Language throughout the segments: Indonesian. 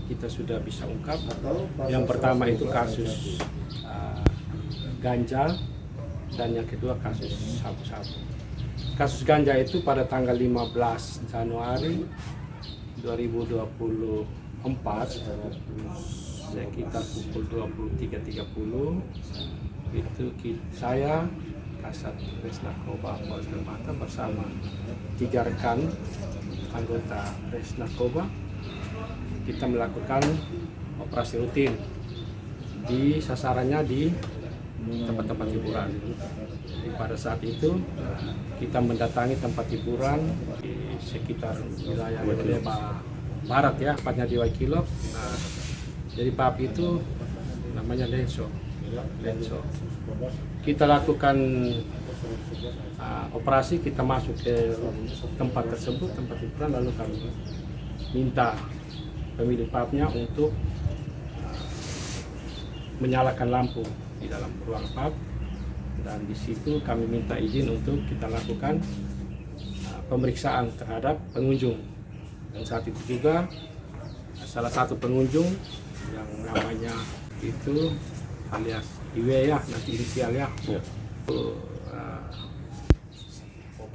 kita sudah bisa ungkap. Yang pertama itu kasus ganja, dan yang kedua kasus sabu-sabu. Kasus ganja itu pada tanggal 15 Januari 2024 sekitar pukul 23.30 itu saya Kasat Res Narkoba Polres Lembata bersama 3 rekan anggota Res Narkoba kita melakukan operasi rutin di sasarannya di tempat-tempat hiburan. Jadi pada saat itu kita mendatangi tempat hiburan di sekitar wilayah Lembata Barat ya, tepatnya di Waikilo. Nah, jadi pub itu namanya Lenso. Kita lakukan operasi, kita masuk ke tempat tersebut, tempat hiburan, lalu kami minta pemilik pubnya untuk menyalakan lampu di dalam ruang pub, dan di situ kami minta izin untuk kita lakukan pemeriksaan terhadap pengunjung. Dan saat itu juga salah satu pengunjung yang namanya itu alias Iwe ya, nanti inisial ya.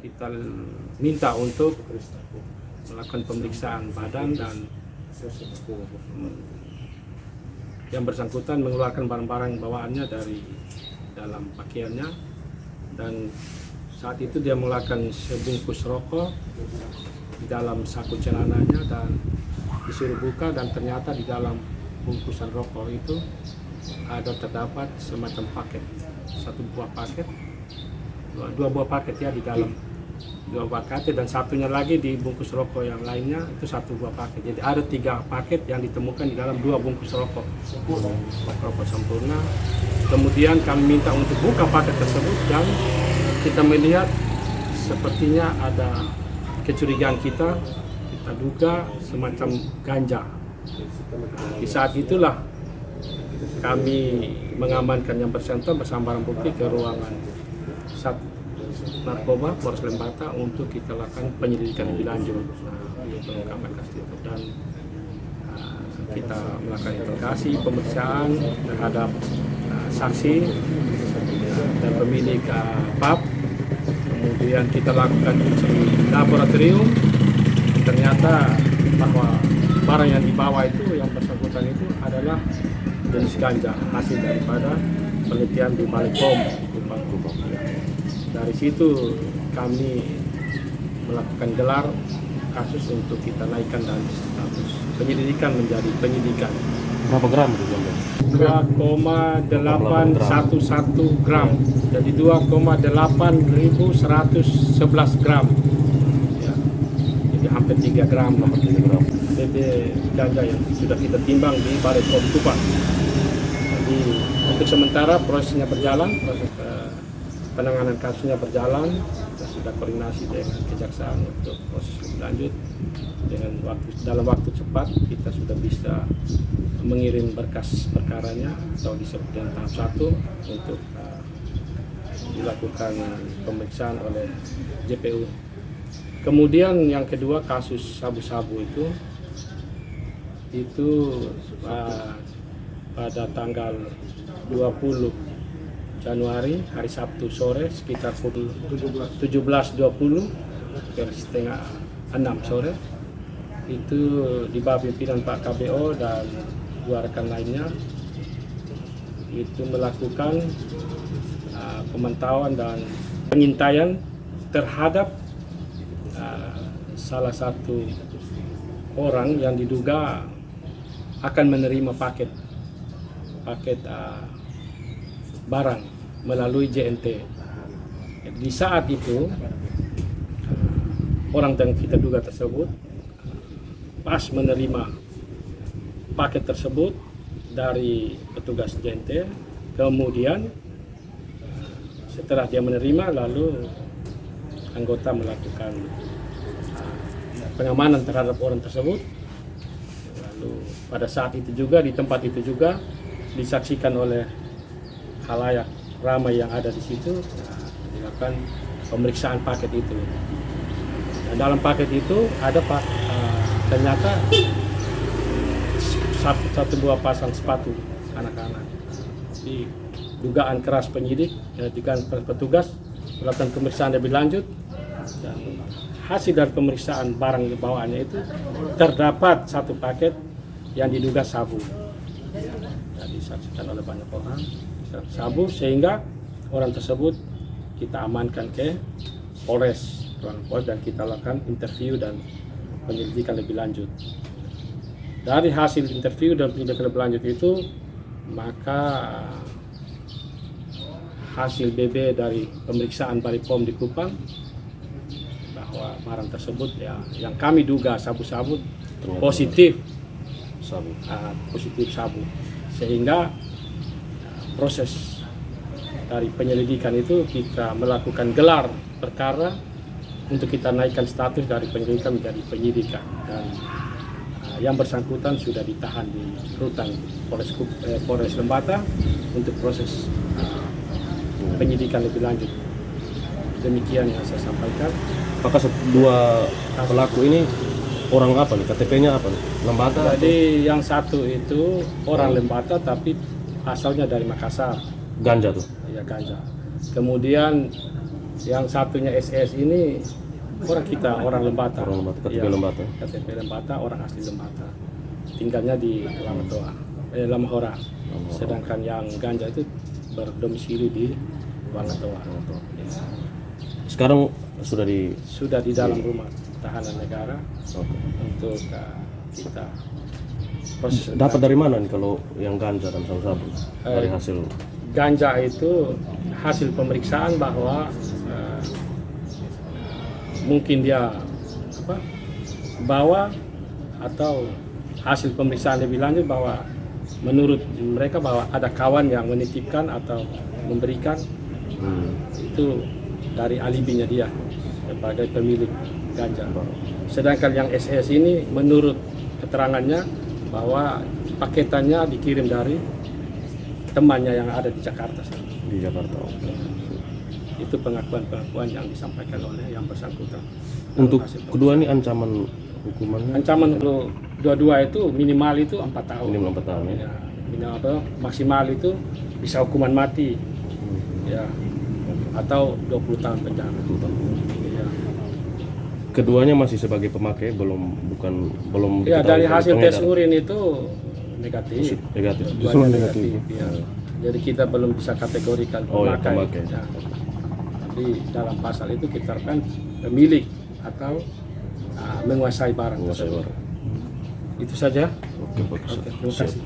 Kita minta untuk melakukan pemeriksaan badan, dan yang bersangkutan mengeluarkan barang-barang bawaannya dari dalam pakaiannya, dan saat itu dia mengeluarkan sebungkus rokok di dalam saku celananya dan disuruh buka, dan ternyata di dalam bungkusan rokok itu terdapat semacam paket, dua buah paket ya, di dalam 2 buah paket, dan satunya lagi di bungkus rokok yang lainnya itu 1 buah paket. Jadi ada 3 paket yang ditemukan di dalam 2 bungkus rokok sempurna. Kemudian kami minta untuk buka paket tersebut, dan kita melihat sepertinya ada kecurigaan, kita duga semacam ganja. Di saat itulah kami mengamankan yang bersangkutan bersama barang bukti ke ruangan Sat Narkoba Polres Lembata untuk kita lakukan penyelidikan lebih lanjut untuk pengungkapan kasus itu, dan kita melakukan interogasi, pemeriksaan terhadap saksi dan pemilik pub. Kemudian kita lakukan uji laboratorium, ternyata bahwa barang yang dibawa itu, yang bersangkutan itu adalah jenis ganja, hasil daripada penelitian di Balai POM. Dari situ kami melakukan gelar kasus untuk kita naikkan dari status penyelidikan menjadi penyidikan. Berapa gram itu ganja? 2,811 gram, jadi 2,8111 gram ya. Jadi hampir 3 gram DP ganja yang sudah kita timbang di Balai POM Tuban. Jadi untuk sementara prosesnya berjalan, proses penanganan kasusnya berjalan. Kita sudah koordinasi dengan kejaksaan untuk proses lebih lanjut. Dalam waktu cepat kita sudah bisa mengirim berkas perkaranya atau disebut dengan tahap 1 untuk dilakukan pemeriksaan oleh JPU. Kemudian yang kedua kasus sabu-sabu itu pada tanggal 20 Januari hari Sabtu sore sekitar pukul 17.20 setengah 6 sore itu di bawah pimpinan Pak KBO dan 2 rekan lainnya itu melakukan pemantauan dan pengintaian terhadap salah satu orang yang diduga akan menerima paket barang melalui JNT. Di saat itu orang yang kita duga tersebut pas menerima paket tersebut dari petugas JNT, kemudian setelah dia menerima lalu anggota melakukan pengamanan terhadap orang tersebut. Lalu pada saat itu juga, di tempat itu juga disaksikan oleh khalayak ramai yang ada di situ, dilakukan pemeriksaan paket itu. Dan dalam paket itu ada ternyata satu buah pasang sepatu anak-anak. Di dugaan keras penyidik, dugaan petugas melakukan pemeriksaan lebih lanjut, dan hasil dari pemeriksaan barang bawaannya itu terdapat satu paket yang diduga sabu. Jadi disaksikan oleh banyak orang sabu, sehingga orang tersebut kita amankan ke Polres dan kita lakukan interview dan penyelidikan lebih lanjut. Dari hasil interview dan penyelidikan lebih lanjut itu, maka hasil BB dari pemeriksaan Baripom di Kupang bahwa barang tersebut ya yang kami duga sabu-sabu positif sabu, sehingga proses dari penyelidikan itu kita melakukan gelar perkara untuk kita naikkan status dari penyelidikan menjadi penyidikan, dan yang bersangkutan sudah ditahan di rutan Polres Lembata untuk proses penyidikan lebih lanjut. Demikian yang saya sampaikan. Apakah dua pelaku ini orang apa nih? KTP-nya apa nih? Lembata? Jadi yang satu itu orang Lembata tapi asalnya dari Makassar. Ganja tuh? Iya, ganja. Kemudian yang satunya SS ini orang kita, orang Lembata. Orang Lembata, KTP Ya, Lembata. KTP Lembata, orang asli Lembata. Tinggalnya di Lamahora. Sedangkan yang ganja itu berdomisili di Wangatoa. Ya. Sekarang sudah di dalam rumah tahanan negara untuk kita proses. Dapat dari mana nih kalau yang ganja dan sabu-sabu? Dari hasil ganja itu hasil pemeriksaan bahwa mungkin dia bawa, atau hasil pemeriksaan lebih lanjut bahwa menurut mereka bahwa ada kawan yang menitipkan atau memberikan, itu dari alibinya dia sebagai pemilik ganja. Sedangkan yang SS ini menurut keterangannya bahwa paketannya dikirim dari temannya yang ada di Jakarta. Di Jakarta. Itu pengakuan yang disampaikan oleh yang bersangkutan. Untuk kedua ini ancaman hukumannya? Ancaman untuk dua-dua itu minimal itu 4 tahun. Minimal 4 tahun ya? Minimal maksimal itu bisa hukuman mati. Ya. Atau 20 tahun penjara. Ya. Keduanya masih sebagai pemakai, belum ya, dari hasil tes urin itu negatif. Justru negatif. Ya. Jadi kita belum bisa kategorikan pemakai. Ya. Tapi dalam pasal itu kita kan pemilik atau menguasai barang tersebut. Itu saja. Oke, bagus. Oke, terima kasih.